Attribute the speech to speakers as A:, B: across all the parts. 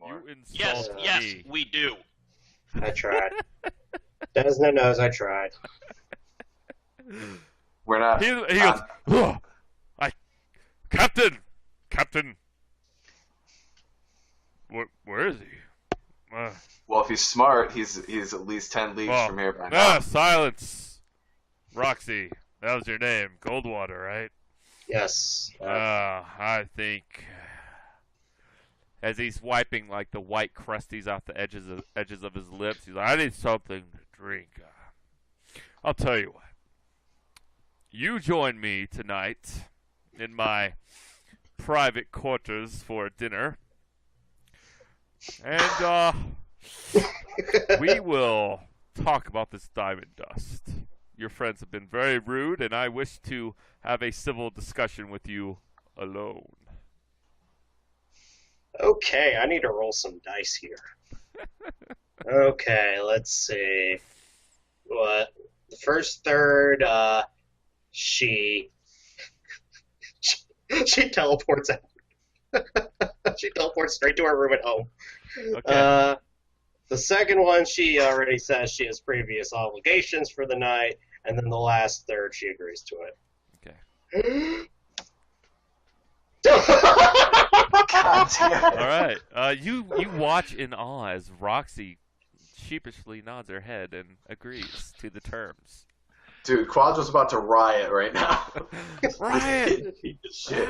A: anymore.
B: You insult me.
C: We do.
D: I tried. Desna knows I tried.
A: We're not.
B: He goes, "Ugh, Captain! Where is he?
A: Well, if he's smart, he's at least 10 leagues from here by now.
B: Silence! Roxy, that was your name. Goldwater, right?
D: Yes.
B: I think... As he's wiping like the white crusties off the edges of his lips, he's like, I need something to drink. I'll tell you what. You join me tonight in my private quarters for dinner. And we will talk about this diamond dust. Your friends have been very rude, and I wish to have a civil discussion with you alone.
D: Okay, I need to roll some dice here. Okay, let's see. What? The first third, she teleports out. She teleports straight to her room at home.
B: Okay.
D: The second one, she already says she has previous obligations for the night, and then the last third, she agrees to it.
B: Okay.
A: God damn.
B: All right. You watch in awe as Roxy sheepishly nods her head and agrees to the terms.
A: Dude, Quadra's about to riot right now.
B: Riot!
A: Shit.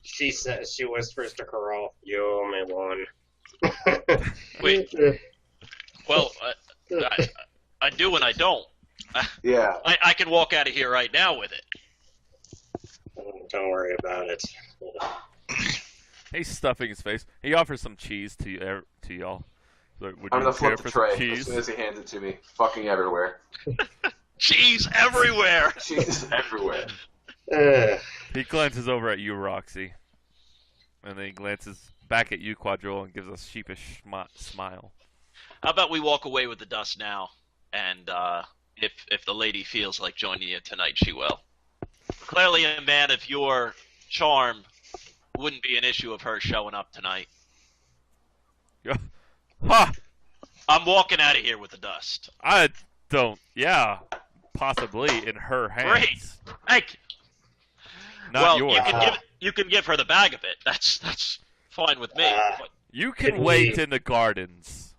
D: She says, she whispers to Carl, "You owe me one."
C: Wait. Well, I do and I don't.
A: Yeah.
C: I can walk out of here right now with it.
D: Don't worry about it.
B: He's stuffing his face. He offers some cheese to y'all. Like, would
A: I'm
B: you
A: gonna
B: care
A: flip
B: for
A: the
B: some
A: tray as
B: cheese?
A: soon as he hands it to me. Fucking everywhere.
C: Cheese everywhere!
A: Cheese everywhere.
B: He glances over at you, Roxy. And then he glances back at you, Quadrille, and gives a sheepish smile.
C: How about we walk away with the dust now, and if the lady feels like joining you tonight, she will. Clearly a man of your charm wouldn't be an issue of her showing up tonight.
B: Ha!
C: I'm walking out of here with the dust.
B: I don't. Yeah, possibly in her hands.
C: Great. Thank you.
B: Not
C: well,
B: yours.
C: you can give her the bag of it. That's fine with me. But
B: You can wait in the gardens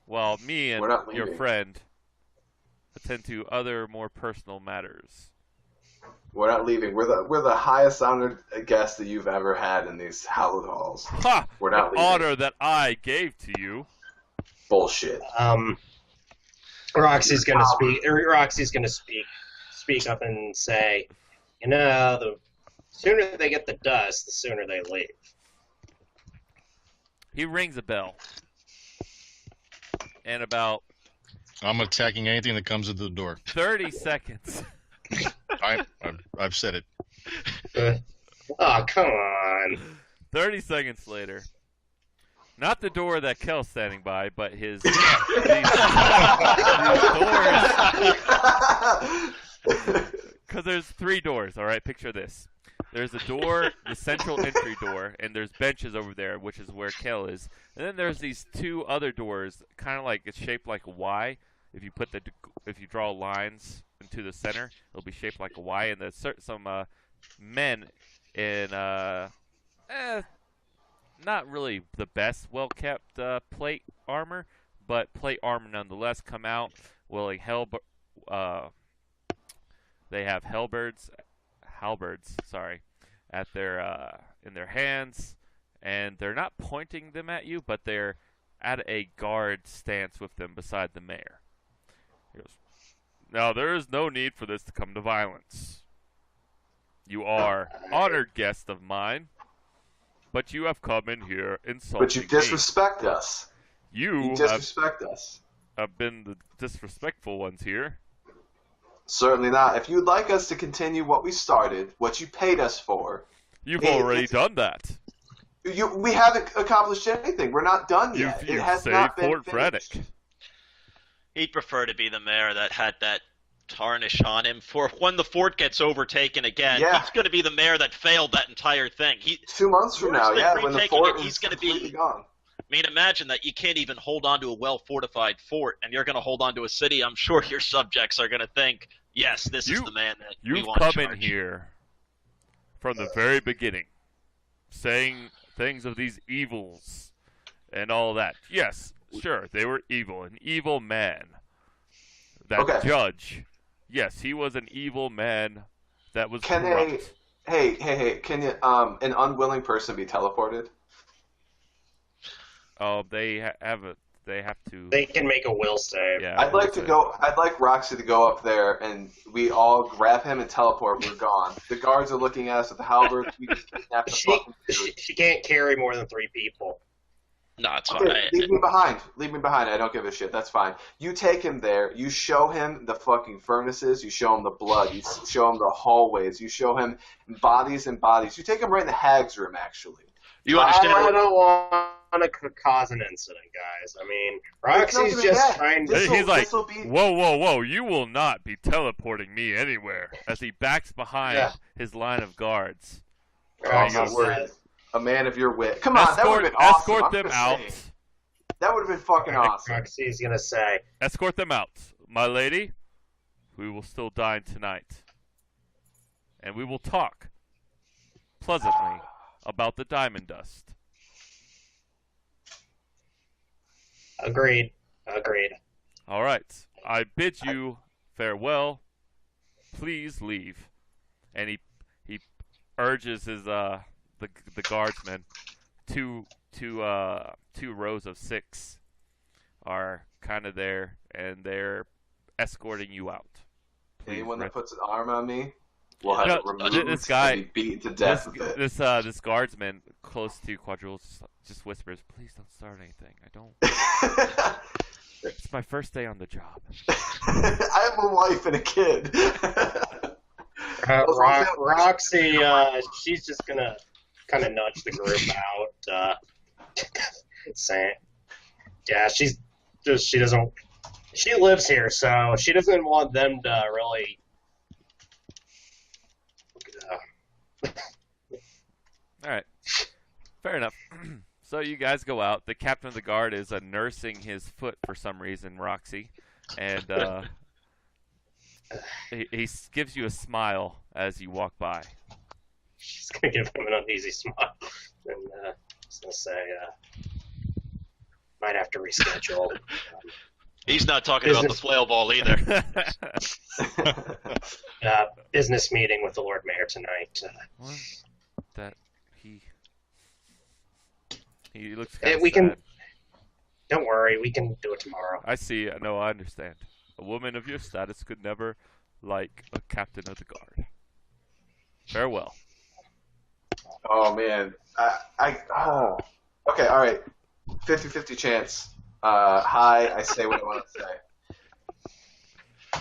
B: while me and
A: We're not
B: your
A: leaving.
B: friend attend to other more personal matters.
A: We're not leaving. We're the highest honored guests that you've ever had in these hallowed halls.
B: Ha!
A: We're not
B: An
A: leaving.
B: honor that I gave to you.
A: Bullshit.
D: Roxy's gonna speak. Roxy's gonna speak up and say, "You know, the sooner they get the dust, the sooner they leave."
B: He rings a bell. And about
E: I'm attacking anything that comes to the door.
B: 30 seconds.
E: I've said it.
D: Oh, come on.
B: 30 seconds later. Not the door that Kel's standing by, but his these doors. Because there's 3 doors, all right? Picture this. There's a door, the central entry door, and there's benches over there, which is where Kel is. And then there's these 2 other doors, kind of like it's shaped like a Y. If you draw lines into the center, it'll be shaped like a Y. And there's some men in not really the best well-kept plate armor, but plate armor nonetheless come out. Willing they have halberds, at their in their hands, and they're not pointing them at you, but they're at a guard stance with them beside the mayor. He goes, "Now there is no need for this to come to violence. You are honored guests of mine, but you have come in here insulting
A: But you disrespect us.
B: me.
A: You disrespect us.
B: have been the disrespectful ones here.
A: Certainly not. If you'd like us to continue what we started, what you paid us for,
B: You've already done that.
A: we haven't accomplished anything. We're not done yet.
B: You've
A: It has
B: saved
A: not been
B: Fort
A: finished.
B: Freddick.
C: he'd prefer to be the mayor that had that tarnish on him for when the fort gets overtaken again.
A: Yeah.
C: He's going to be the mayor that failed that entire thing.
A: 2 months from now,
C: Worse
A: yeah,
C: than
A: when the
C: retaking
A: fort
C: it,
A: is
C: he's gonna
A: completely
C: be-
A: gone.
C: I mean, imagine that you can't even hold on to a well-fortified fort, and you're going to hold on to a city. I'm sure your subjects are going to think, yes, this is the man that we
B: You've
C: want in
B: come in
C: charge.
B: here from the very beginning, saying things of these evils and all that. Yes, sure, they were evil. An evil man. That
A: Okay.
B: judge. Yes, he was an evil man that was
A: Can
B: corrupt.
A: hey, can you an unwilling person be teleported?
B: Oh, they have to.
D: They can make a will save.
B: Yeah,
A: I'd
B: we'll
A: like to
B: say.
A: go. I'd like Roxy to go up there, and we all grab him and teleport. We're gone. The guards are looking at us with the halberds. We just kidnap the
D: She,
A: fucking
D: she
A: dude.
D: she can't carry more than 3 people.
C: No, it's fine.
A: Okay, leave me behind. Leave me behind. I don't give a shit. That's fine. You take him there. You show him the fucking furnaces. You show him the blood. You show him the hallways. You show him bodies and bodies. You take him right in the hag's room, actually.
C: You understand?
D: I don't want to cause an incident, guys. I mean, Roxy's
A: not
D: just
A: gonna be
D: trying
A: bad.
D: to.
B: He's like,
A: this'll be-
B: whoa, whoa, whoa! You will not be teleporting me anywhere. As he backs behind
A: Yeah.
B: his line of guards.
A: Oh, I'm
D: Roxy
A: not worried.
D: says,
A: A man of your wit. Come on, that would
B: Escort,
A: have been awesome.
B: escort
A: I'm
B: them
A: just
B: out.
A: saying. That would have been fucking awesome.
D: Roxy's gonna say,
B: Escort them out, my lady. We will still dine tonight, and we will talk pleasantly about the diamond dust.
D: agreed.
B: All right. I bid you farewell. Please leave. And he urges his the guardsmen. Two rows of 6 are kind of there, and they're escorting you out. Please
A: Anyone that
B: rest-
A: puts an arm on me will have
B: No,
A: it removed
B: this guy-
A: and be beaten to death with it.
B: This guardsman close to Quadrille just whispers, "Please don't start anything. I don't. It's my first day on the job."
A: I have a wife and a kid.
D: Roxy, she's just gonna kind of nudge the group out, saying, "Yeah, she doesn't. She lives here, so she doesn't want them to really."
B: All right, fair enough. So you guys go out. The captain of the guard is nursing his foot for some reason, Roxy, and he gives you a smile as you walk by.
D: She's gonna give him an uneasy smile, and she's gonna say, "Might have to reschedule."
C: He's not talking about the flail ball either.
D: Business meeting with the Lord Mayor tonight.
B: What? That he looks kind of
D: we
B: sad.
D: can. Don't worry, we can do it tomorrow.
B: I see. No, I understand. A woman of your status could never like a captain of the guard. Farewell.
A: Oh man, okay, all right, 50-50 chance. Hi, I say what I want to say.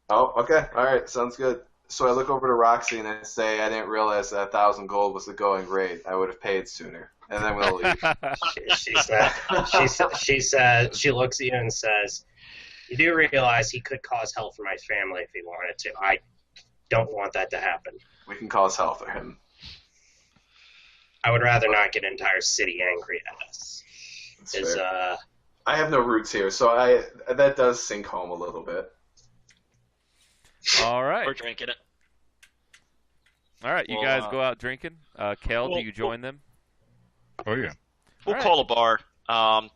A: Oh, okay, all right, sounds good. So I look over to Roxy and I say, I didn't realize that 1,000 gold was the going rate. I would have paid sooner, and then we'll leave.
D: She looks at you and says, "You do realize he could cause hell for my family if he wanted to. I don't want that to happen.
A: We can cause hell for him.
D: I would rather not get an entire city angry at us."
A: That's fair. I have no roots here, so that does sink home a little bit.
B: All right.
C: We're drinking it.
B: All right. You
C: Well,
B: guys go out drinking. Kale,
C: well,
B: do you join them?
E: Oh yeah.
C: We'll
B: Alright.
C: call a bar,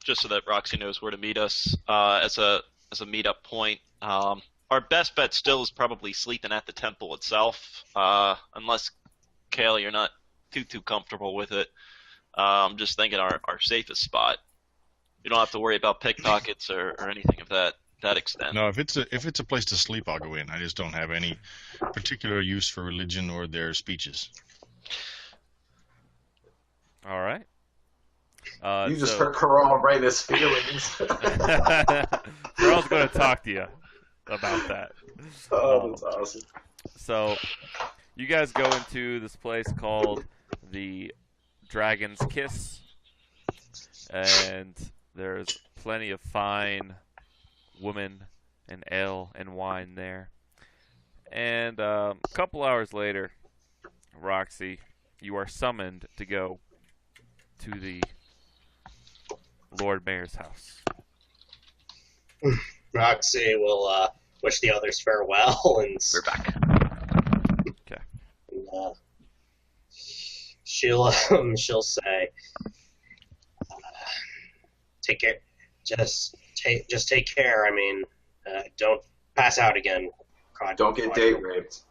C: just so that Roxy knows where to meet us as a meetup point. Our best bet still is probably sleeping at the temple itself, unless Kale, you're not too comfortable with it. I'm just thinking our safest spot. You don't have to worry about pickpockets or anything of that extent.
E: No, if it's a place to sleep, I'll go in. I just don't have any particular use for religion or their speeches.
B: All right.
A: You just hurt Carl right in his feelings.
B: Carl's going to talk to you about that.
A: Oh, that's awesome.
B: So, you guys go into this place called the Dragon's Kiss, and there's plenty of fine women and ale and wine there. And a couple hours later, Roxy, you are summoned to go to the Lord Mayor's house.
D: Roxy will wish the others farewell and
C: We're back.
D: she'll say, "Take care. Just take care. I mean, don't pass out again. God,
A: Don't get date raped.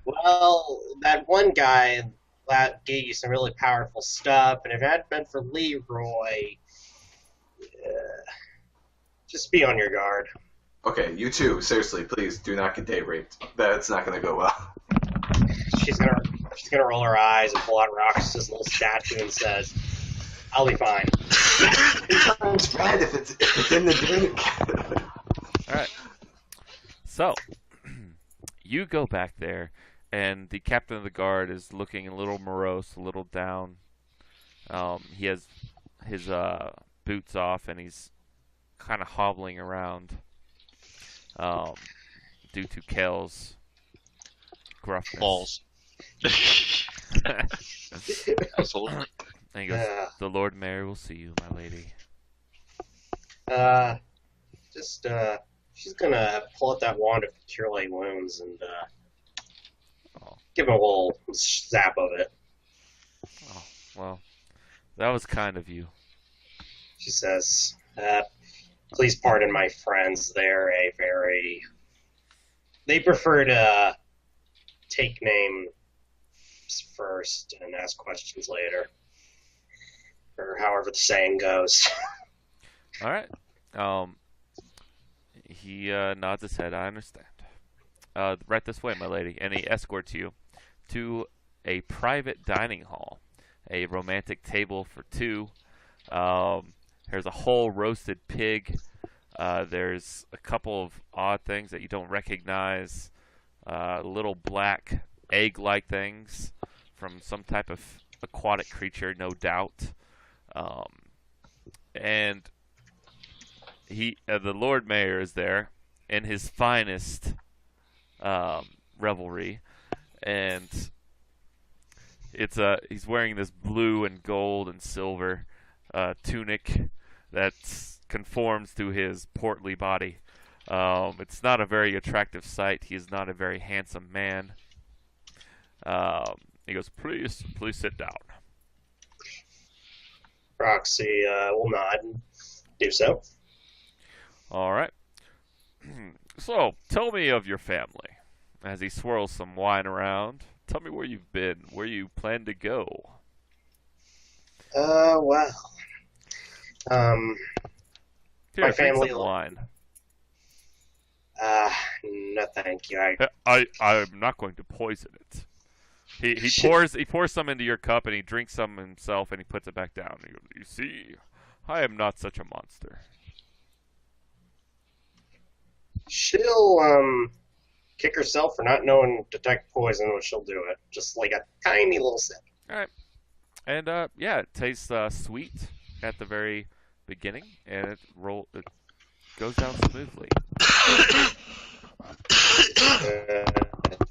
D: Well, that one guy that gave you some really powerful stuff, and if it hadn't been for Leroy, just be on your guard."
A: Okay, you too. Seriously, please do not get date raped. That's not going to go well.
D: She's gonna roll her eyes and pull out Rox's little statue and says, "I'll be fine."
A: It turns red if it's in the drink.
B: All right. So, you go back there, and the captain of the guard is looking a little morose, a little down. He has his boots off, and he's kind of hobbling around due to Kel's gruffness.
C: Balls. Absolutely.
B: And he goes, "The Lord Mayor will see you, my lady."
D: She's gonna pull out that wand of cure light wounds and give him a little zap of it.
B: Oh, well, that was kind of you.
D: She says, "Please pardon my friends. They prefer to take names first and ask questions later, or however the saying goes."
B: All right. He nods his head. I understand. Right this way, my lady. And he escorts you to a private dining hall, a romantic table for two. There's a whole roasted pig. There's a couple of odd things that you don't recognize. Little black egg-like things from some type of aquatic creature, no doubt. And the Lord Mayor is there in his finest revelry, and he's wearing this blue and gold and silver tunic that conforms to his portly body. It's not a very attractive sight. He is not a very handsome man. He goes, please sit down."
D: Roxy will nod and do so.
B: All right. So, tell me of your family. As he swirls some wine around, tell me where you've been, where you plan to go.
D: Well,
B: Here,
D: my
B: drink
D: family.
B: some wine.
D: No, thank you.
B: I'm not going to poison it. He pours some into your cup, and he drinks some himself, and he puts it back down. He goes, "You see, I am not such a monster."
D: She'll kick herself for not knowing detect poison when she'll do it. Just like a tiny little sip.
B: All right. And yeah, it tastes sweet at the very beginning, and it goes down smoothly.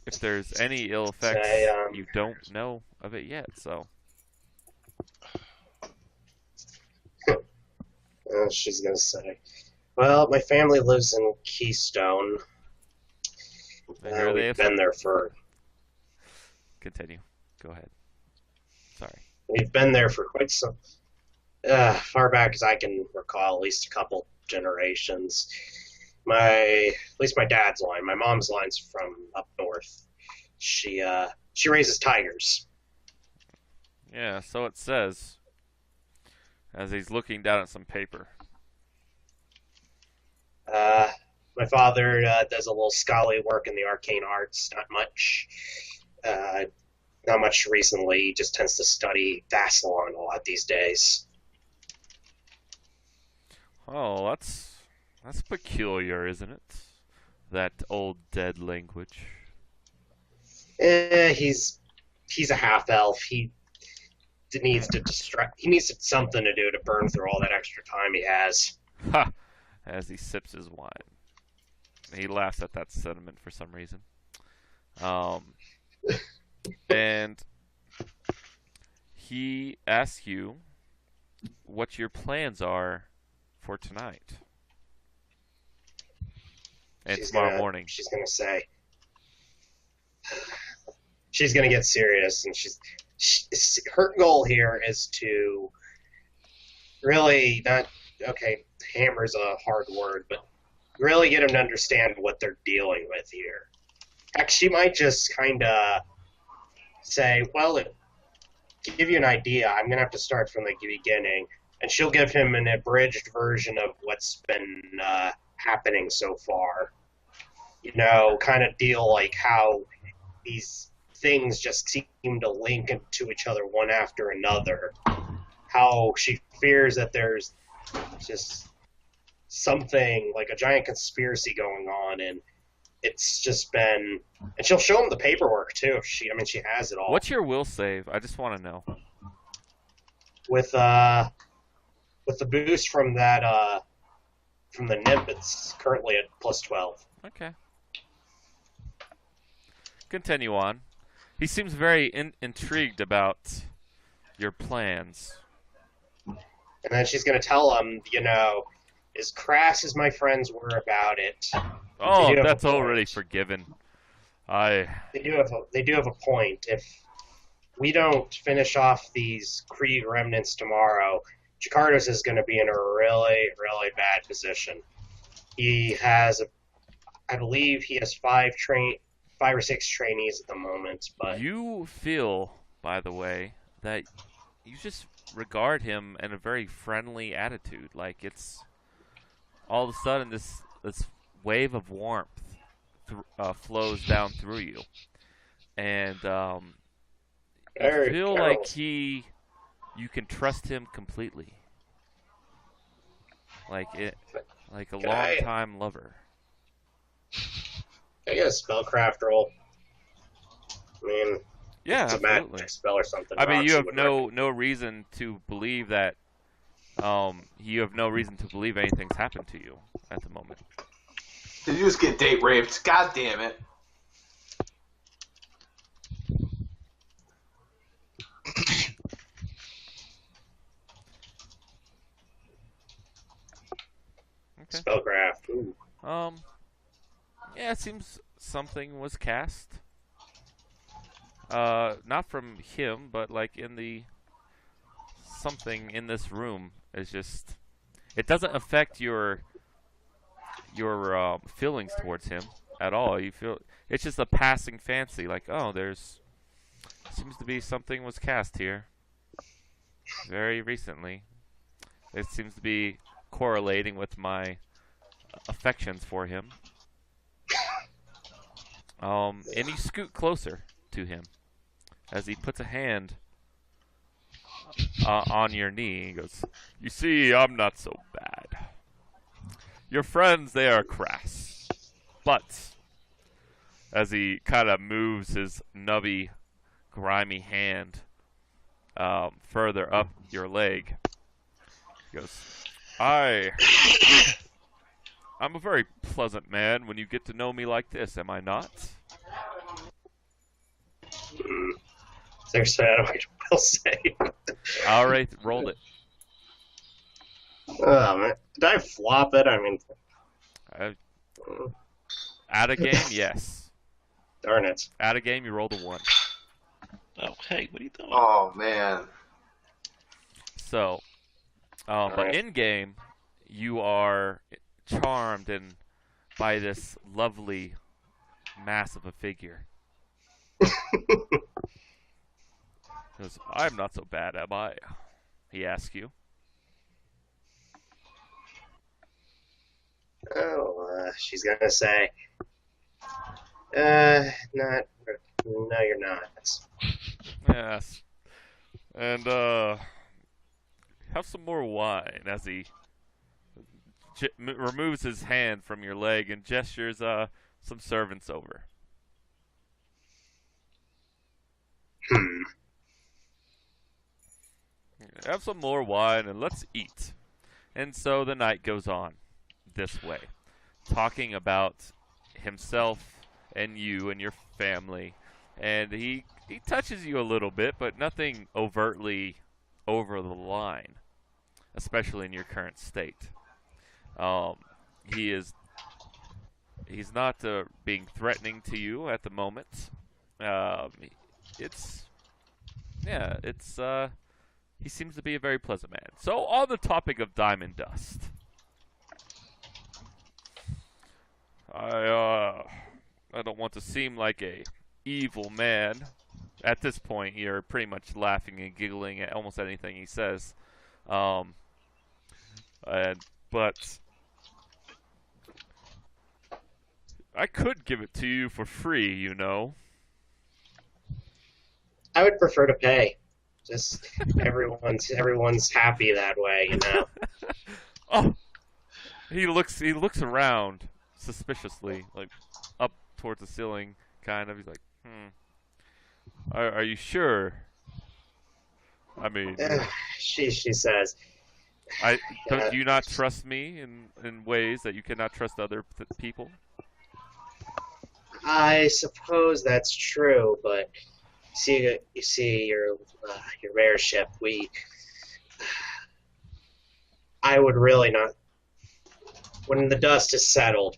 B: If there's any ill effects, you don't know of it yet. So
D: she's gonna say, "Well, my family lives in Keystone. We've been there for."
B: Continue. Go ahead. Sorry.
D: We've been there for quite some far back as I can recall, at least a couple generations. At least my dad's line. My mom's line's from up north. She raises tigers.
B: Yeah, so it says, as he's looking down at some paper.
D: My father does a little scholarly work in the arcane arts. Not much recently. He just tends to study Vassalon a lot these days.
B: Oh, that's peculiar, isn't it? That old dead language.
D: He's a half elf. He needs something to do to burn through all that extra time he has.
B: Ha! As he sips his wine. He laughs at that sentiment for some reason. And he asks you what your plans are for tonight and tomorrow morning.
D: She's gonna say. She's gonna get serious, and her goal here is to really not. Okay, hammer's a hard word, but really get him to understand what they're dealing with here. Heck, she might just kind of say, well, to give you an idea, I'm going to have to start from the beginning, and she'll give him an abridged version of what's been happening so far. You know, kind of deal like how these things just seem to link into each other one after another. How she fears that there's just something like a giant conspiracy going on, and it's just been. And she'll show him the paperwork too. If she has it all.
B: What's your will save? I just want to know.
D: With the boost from that from the nymph, it's currently at +12.
B: Okay. Continue on. He seems very intrigued about your plans.
D: And then she's going to tell him, you know, as crass as my friends were about it.
B: Oh, that's already forgiven.
D: They do have a point. If we don't finish off these Krieg remnants tomorrow, Jakarta's is going to be in a really, really bad position. He has, I believe, he has 5 or 6 trainees at the moment. But
B: you feel, by the way, that you just regard him in a very friendly attitude. Like it's all of a sudden this wave of warmth flows down through you, and you feel like you can trust him completely, like a long-time lover.
D: I get a spellcraft roll. I mean,
B: yeah,
D: it's
B: absolutely.
D: a magic spell or something.
B: I mean, you have no reason to believe that. You have no reason to believe anything's happened to you at the moment.
A: Did you just get date raped? God damn it.
B: Okay.
D: Spellcraft. Ooh.
B: Yeah, it seems something was cast. Not from him, but like in the something in this room is just. It doesn't affect your feelings towards him at all. You feel it's just a passing fancy. Like, oh, there's seems to be something was cast here very recently. It seems to be correlating with my affections for him. And you scoot closer to him as he puts a hand on your knee. He goes, "You see, I'm not so bad. Your friends, they are crass. But," as he kind of moves his nubby, grimy hand further up your leg, he goes, I'm a very pleasant man when you get to know me like this, am I not?
D: There's that I will say.
B: Alright, roll it.
D: Oh, man. Did I flop it? I mean...
B: At a game, yes.
D: Darn it.
B: At a game, you rolled a 1.
C: Oh, hey, what are you doing?
A: Oh, man.
B: So, but in game, you are charmed and by this lovely mass of a figure. He goes, I'm not so bad, am I? He asks you.
D: Oh, she's gonna say, no, you're not.
B: Yes. And, have some more wine as he removes his hand from your leg and gestures, some servants over. Have some more wine and let's eat. And so the night goes on this way, talking about himself and you and your family, and he touches you a little bit, but nothing overtly over the line, especially in your current state. Um, he is he's not being threatening to you at the moment. Um, it's it's he seems to be a very pleasant man. So on the topic of diamond dust, I don't want to seem like a evil man. At this point, you're pretty much laughing and giggling at almost anything he says. Um, but I could give it to you for free, you know.
D: I would prefer to pay. Just everyone's happy that way, you know.
B: Oh, he looks around suspiciously, like up towards the ceiling, kind of. He's like, Are you sure? I mean,
D: she says,
B: don't you not trust me in ways that you cannot trust other people?
D: I suppose that's true, but you see your mayorship, I would really not, when the dust is settled,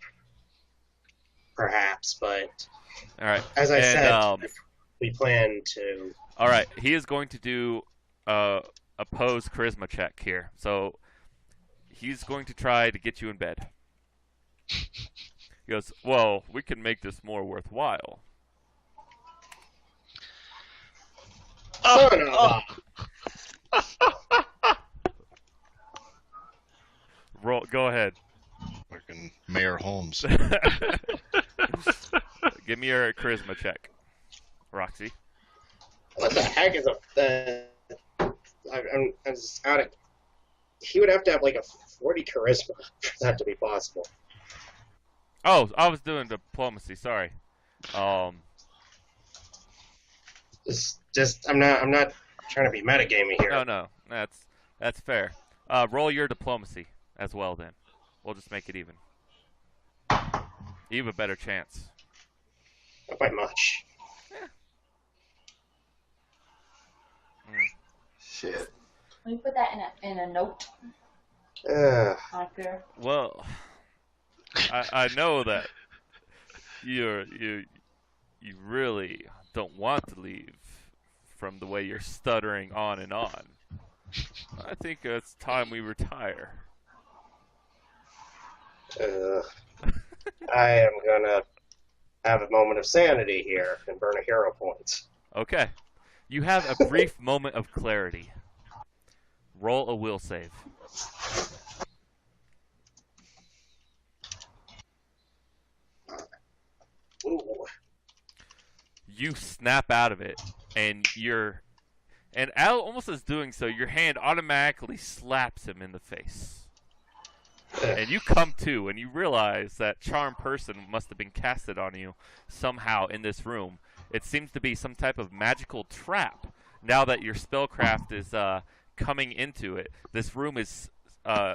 D: perhaps, but
B: all right.
D: As I said, we plan to.
B: All right, he is going to do a pose charisma check here. So he's going to try to get you in bed. He goes, well, we can make this more worthwhile. Roll. Go ahead.
E: Fucking Mayor Holmes.
B: Give me your charisma check, Roxy.
D: What the heck is I'm just out of. He would have to have like a 40 charisma for that to be possible.
B: Oh, I was doing diplomacy. Sorry.
D: I'm not trying to be metagaming here.
B: No, that's fair. Roll your diplomacy as well, then. We'll just make it even. You have a better chance.
D: Not by much.
A: Shit.
F: Will you put that in a note? Marker.
B: Well, I know that you really don't want to leave from the way you're stuttering on and on. I think it's time we retire.
D: I am gonna have a moment of sanity here and burn a hero point.
B: Okay. You have a brief moment of clarity. Roll a will save.
D: Ooh.
B: You snap out of it, and Al almost as doing so, your hand automatically slaps him in the face. And you come to, and you realize that charm person must have been casted on you somehow in this room. It seems to be some type of magical trap. Now that your spellcraft is coming into it, this room is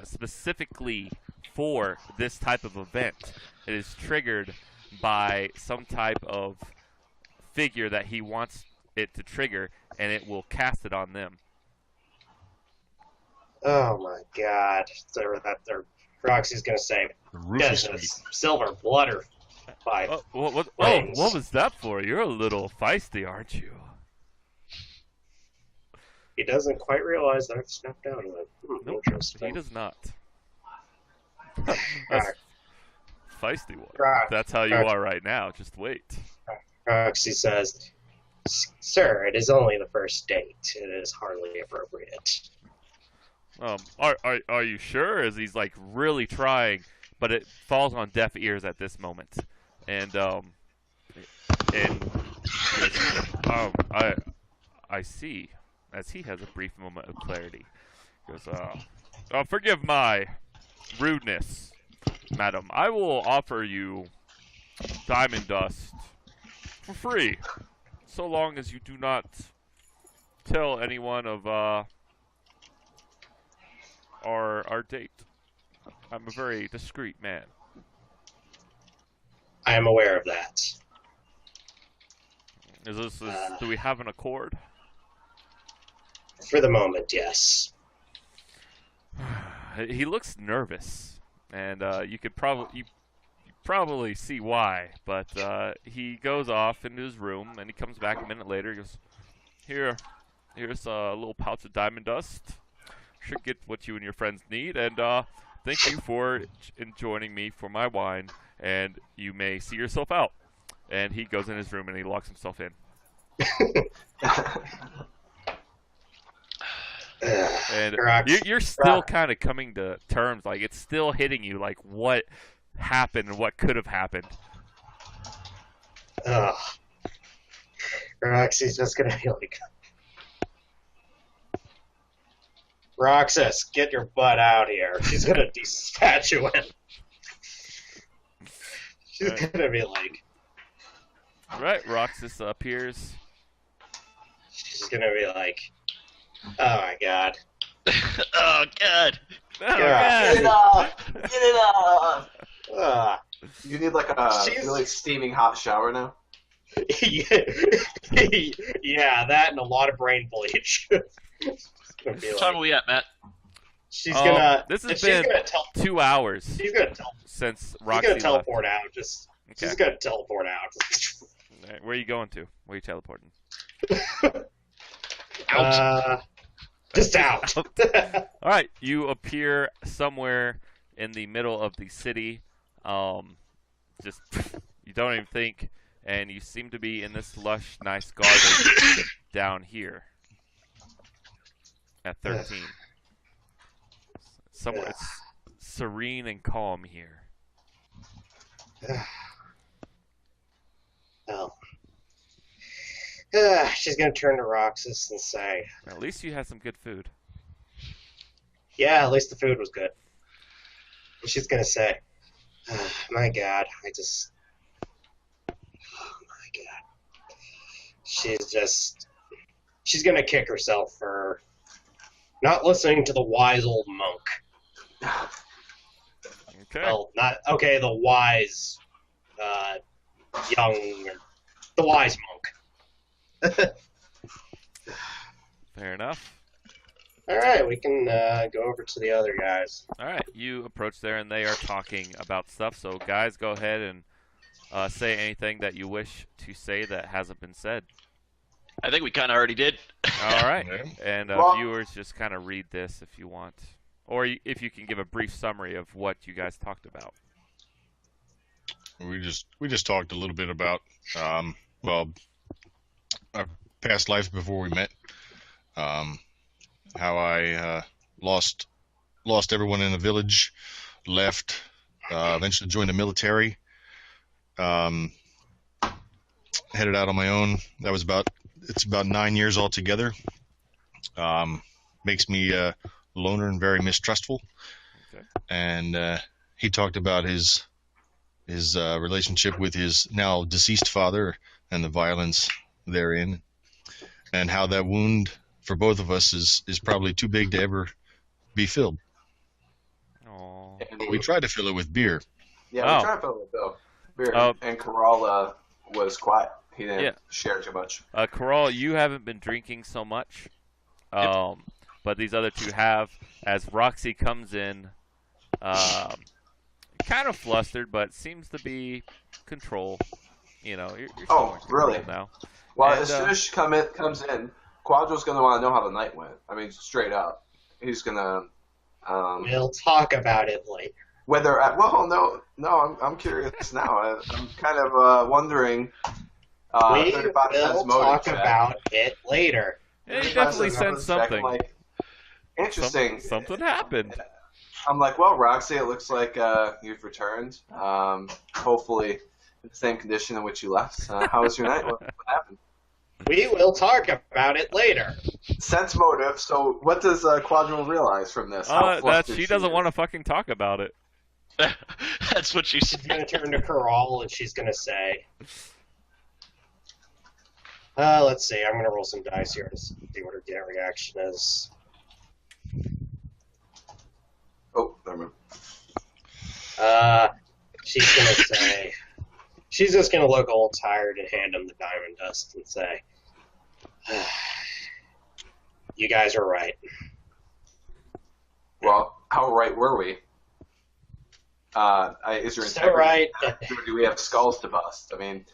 B: specifically for this type of event. It is triggered by some type of figure that he wants it to trigger, and it will cast it on them.
D: Oh my god. Roxy's gonna say, "Does silver blood by
B: what was that for? You're a little feisty, aren't you?"
D: He doesn't quite realize that I've snapped out of it.
B: Nope,
D: Interesting.
B: he does not. That's feisty one. That's how you are right now. Just wait.
D: Roxy says, "Sir, it is only the first date. It is hardly appropriate."
B: Are you sure? As he's like really trying, but it falls on deaf ears at this moment, and I see. As he has a brief moment of clarity, he goes, forgive my rudeness, madam. I will offer you diamond dust for free, so long as you do not tell anyone of our date. I'm a very discreet man.
D: I am aware of that.
B: Do we have an accord?
D: For the moment, yes.
B: He looks nervous, and you could probably see why. But he goes off into his room, and he comes back a minute later. He goes, here's a little pouch of diamond dust. Should get what you and your friends need, and thank you for joining me for my wine. And you may see yourself out. And he goes in his room and he locks himself in. And you're still kind of coming to terms, like it's still hitting you, like what happened and what could have happened.
D: Roxy's just gonna be like, Roxas, get your butt out here. She's gonna dispatch you in. She's gonna be like,
B: right, Roxas appears.
D: She's gonna be like, oh my god.
C: Oh god.
B: Oh,
A: Get it
B: God.
A: off! Get it off!
D: Ah.
A: You need like a really steaming hot shower now.
D: Yeah, that and a lot of brain bleach.
C: What time are we at, Matt?
D: She's gonna.
B: This has
D: she's
B: been
D: gonna
B: 2 hours
D: She's gonna
B: since
D: She's
B: Roxy
D: gonna teleport out. Just.
B: Okay.
D: She's gonna teleport out.
B: Right, where are you going to? Where are you teleporting?
D: Out. Just out.
B: All right, you appear somewhere in the middle of the city. Just you don't even think, and you seem to be in this lush, nice garden down here at 13. Somewhere it's serene and calm here.
D: Well. She's gonna turn to Roxas and say,
B: At least you had some good food.
D: yeah, at least the food was good. And she's gonna say, my god, oh my god. She's gonna kick herself for not listening to the wise old monk.
B: Okay.
D: Well, the wise, the wise monk.
B: Fair enough.
D: All right, we can go over to the other guys.
B: All right, you approach there, and they are talking about stuff. So, guys, go ahead and say anything that you wish to say that hasn't been said.
C: I think we kind of already did.
B: All right, and
A: Well-
B: viewers, just kind of read this if you want, or if you can give a brief summary of what you guys talked about.
E: We just talked a little bit about our past lives before we met. How I lost everyone in the village, left, eventually joined the military, headed out on my own. It's about 9 years altogether. Makes me a loner and very mistrustful.
B: Okay.
E: And he talked about his relationship with his now deceased father and the violence therein, and how that wound for both of us is probably too big to ever be filled.
B: Aww.
A: And
E: We tried to fill it with beer.
A: Yeah,
B: Oh.
A: we tried to fill it with beer. And Corral was quiet. He didn't share too much.
B: Corral, you haven't been drinking so much, but these other two have. As Roxy comes in, kind of flustered, but seems to be control. You know, you're
A: Oh, really?
B: now.
A: Well,
B: And,
A: as soon as she comes in, Quadra's going to want to know how the night went. I mean, straight up. He's going to...
D: We'll talk about it later.
A: I'm curious now. I'm kind of wondering...
D: We
A: 35 cents
D: will
A: motive
D: talk
A: check.
D: about it later.
B: Yeah, he
A: 35
B: definitely
A: cents
B: sensed
A: motive check.
B: something.
A: I'm like, interesting.
B: Something happened.
A: I'm like, well, Roxy, it looks like you've returned. Hopefully in the same condition in which you left. How was your night? What happened?
D: We will talk about it later.
A: Sense motive. So what does Quadril realize from this? How
B: That
A: flustered
B: she doesn't
A: is?
B: want to fucking talk about it.
C: That's what she
D: She's
C: said.
D: going to turn to Corral and she's going to say, let's see, I'm going to roll some dice here to see what her reaction is.
A: Oh, never mind.
D: She's going to say, she's just gonna look all tired and hand him the diamond dust and say, "You guys are right."
A: Well, how right were we? Is your
D: So
A: integrity
D: right.
A: intact, or do we have skulls to bust? I mean,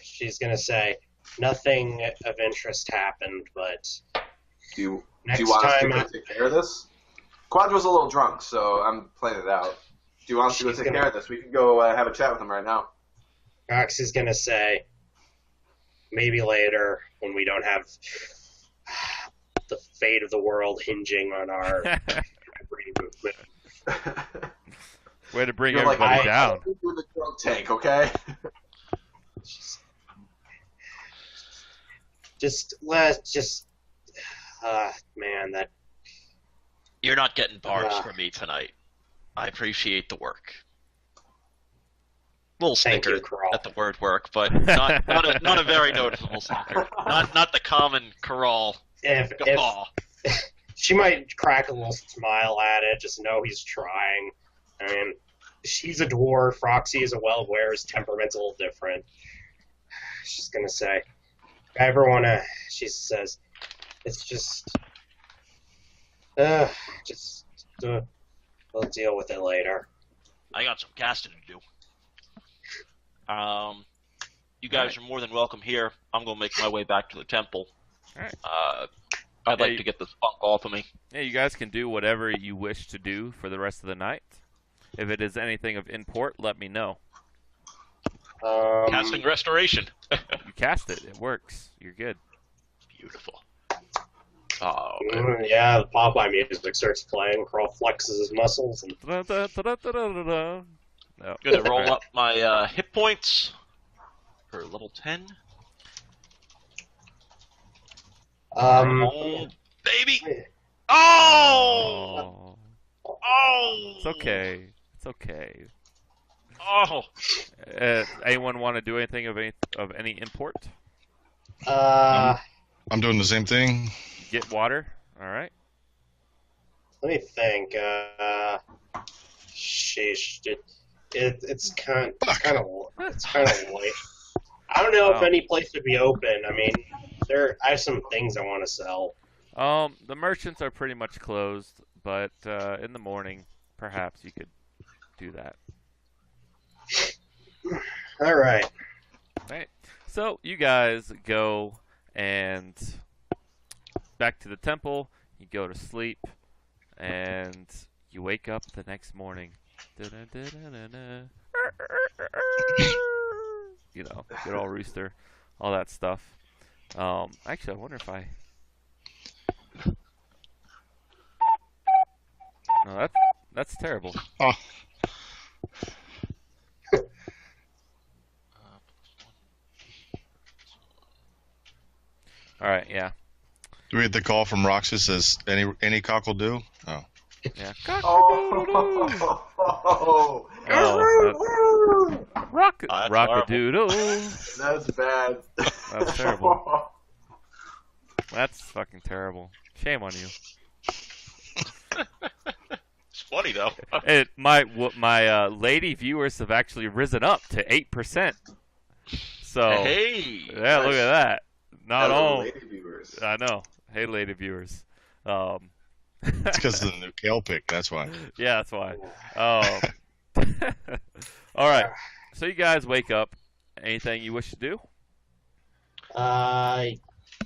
D: She's gonna say, "Nothing of interest happened, but
A: do you
D: next
A: want us to
D: time
A: go take care of this? Quadra's a little drunk, so I'm playing it out. Do you want us to go
D: She's
A: take
D: gonna-
A: care of this? We can go have a chat with him right now.
D: Roxy's gonna say, maybe later when we don't have the fate of the world hinging on our brain movement."
B: Way to bring
A: You're like,
B: everybody
A: I
B: down.
A: think we're the drunk tank, okay?
D: Man, that
C: You're not getting bars
D: Ah.
C: from me tonight. I appreciate the work. Little
D: Thank you,
C: snicker
D: Carl.
C: at the word work, but not a very noticeable snicker. Not the common Carol
D: if
C: guffaw.
D: she might crack a little smile at it, just know he's trying. I mean, she's a dwarf. Roxy is a well-aware. His temperament's a little different. She's gonna say, if I ever wanna, she says, it's just, we'll deal with it later.
C: I got some casting to do. You guys are more than welcome here. I'm gonna make my way back to the temple.
B: Alright.
C: I'd
B: Yeah,
C: like to get this funk off of me.
B: Yeah, you guys can do whatever you wish to do for the rest of the night. If it is anything of import, let me know.
C: Casting restoration.
B: You cast it. It works. You're good.
C: Beautiful. Oh, okay.
D: Yeah, the Popeye music starts playing. Carl flexes his muscles. And
B: Da-da-da-da-da-da-da. No.
C: Gonna roll
B: Alright.
C: up my hit points for level 10. Oh, baby! Oh!
B: Oh,
C: Oh!
B: it's okay. It's okay.
C: Oh!
B: Anyone want to do anything of any import?
E: I'm doing the same thing.
B: Get water. All right.
D: let me think. Sheesh. It's kind of late. I don't know if
B: Wow.
D: any place would be open. I mean, I have some things I want to sell.
B: The merchants are pretty much closed, but in the morning, perhaps you could do that.
D: All right.
B: Right. So you guys go and back to the temple. You go to sleep, and you wake up the next morning. Da-da-da-da-da-da. You know, good old rooster, all that stuff. Actually, I wonder if I. No, that's terrible.
E: Oh,
B: All right, yeah,
E: do we get the call from Roxas as any cock will do? Oh,
B: yeah.
A: Oh,
B: Oh, rock
C: That's
B: a doodle.
A: that's bad.
B: That's terrible. That's fucking terrible. Shame on you.
C: It's funny though.
B: My lady viewers have actually risen up to 8%. So
C: Hey!
B: yeah, look at that. Not
A: Hello,
B: all.
A: lady viewers.
B: I know. Hey, lady viewers.
E: it's because of the new Kale pick. That's why.
B: Yeah, that's why. All right. So you guys wake up. Anything you wish to do?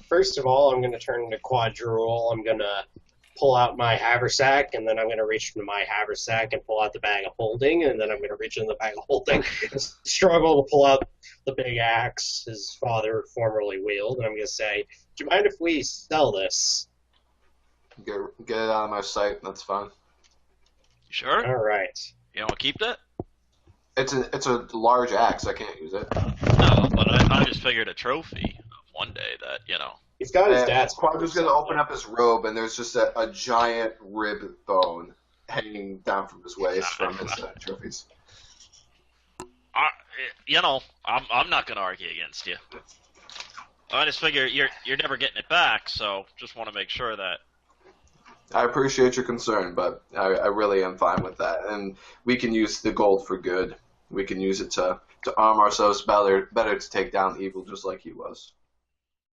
D: First of all, I'm going to turn into Quadrule. I'm going to pull out my haversack, and then I'm going to reach into my haversack and pull out the bag of holding, and then I'm going to reach in the bag of holding and struggle to pull out the big axe his father formerly wielded, and I'm going to say, do you mind if we sell this?
A: Get it out of my sight. That's fine.
C: You sure?
D: All right.
C: You don't want to keep that?
A: It's a large axe. I can't use it.
C: No, but I just figured a trophy of one day that, you know.
D: He's got his
A: And
D: dad's
A: Quadra's gonna open up his robe, and there's just a giant rib bone hanging down from his waist from his trophies.
C: You know, I'm not gonna argue against you. I just figure you're never getting it back, so just want to make sure that.
A: I appreciate your concern, but I really am fine with that. And we can use the gold for good. We can use it to to arm ourselves better to take down evil just like he was.